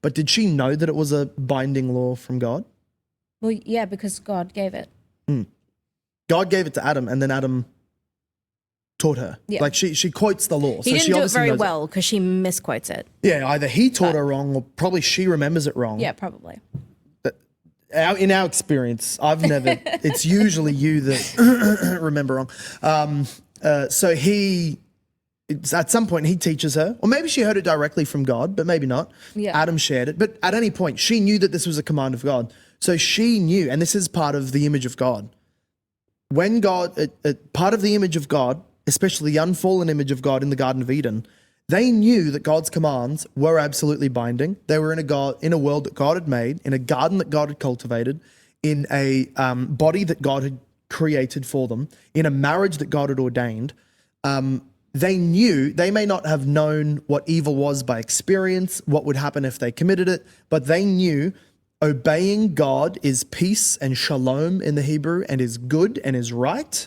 but did she know that it was a binding law from God? Well, yeah, because God gave it. God gave it to Adam, and then Adam taught her. Yeah. Like she quotes the law. He didn't do it very well because she misquotes it. Yeah, either he taught her wrong, or probably she remembers it wrong. Yeah, probably. In our experience, I've never. It's usually you that remember wrong. So at some point he teaches her, or maybe she heard it directly from God, but maybe not. Yeah. Adam shared it, but at any point she knew that this was a command of God. So she knew, and this is part of the image of God. When God, part of the image of God, especially the unfallen image of God in the Garden of Eden, they knew that God's commands were absolutely binding. They were in a world that God had made, in a garden that God had cultivated, in a body that God had created for them, in a marriage that God had ordained. They knew, they may not have known what evil was by experience, what would happen if they committed it, but they knew obeying God is peace and shalom in the Hebrew, and is good and is right.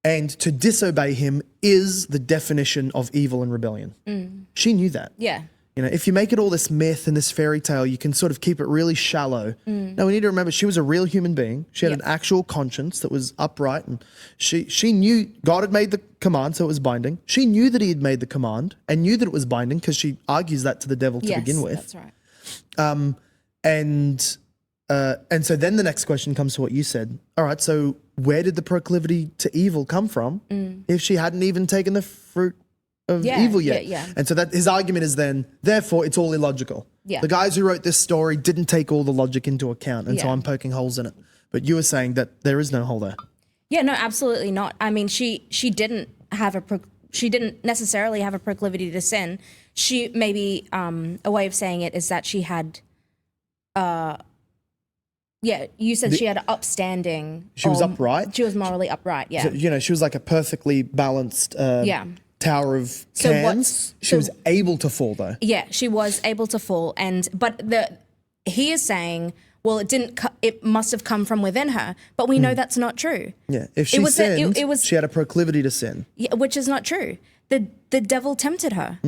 And to disobey him is the definition of evil and rebellion. She knew that. Yeah. You know, if you make it all this myth and this fairy tale, you can sort of keep it really shallow. Now, we need to remember she was a real human being. She had an actual conscience that was upright, and she knew God had made the command, so it was binding. She knew that he had made the command and knew that it was binding because she argues that to the devil to begin with. That's right. And so then the next question comes to what you said. All right, so where did the proclivity to evil come from if she hadn't even taken the fruit of evil yet? Yeah. And so that his argument is then, therefore, it's all illogical. Yeah. The guys who wrote this story didn't take all the logic into account, and so Yeah. I'm poking holes in it. But you were saying that there is no hole there. Yeah, no, absolutely not. I mean, she didn't necessarily have a proclivity to sin. She maybe a way of saying it is that she had. Yeah, you said she had an upstanding. She was upright. She was morally upright. Yeah. So, you know, she was like a perfectly balanced tower of So cans. She was able to fall, though. Yeah, she was able to fall, but he is saying, well, it must have come from within her, but we know that's not true. Yeah, if she sinned, she had a proclivity to sin. Yeah, which is not true. The devil tempted her.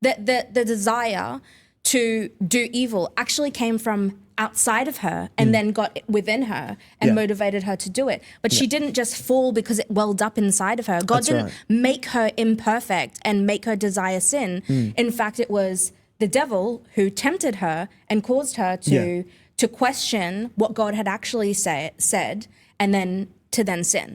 The desire to do evil actually came from outside of her and then got within her and motivated her to do it. But she didn't just fall because it welled up inside of her. God didn't make her imperfect and make her desire sin. In fact, it was the devil who tempted her and caused her to question what God had actually said and then to sin.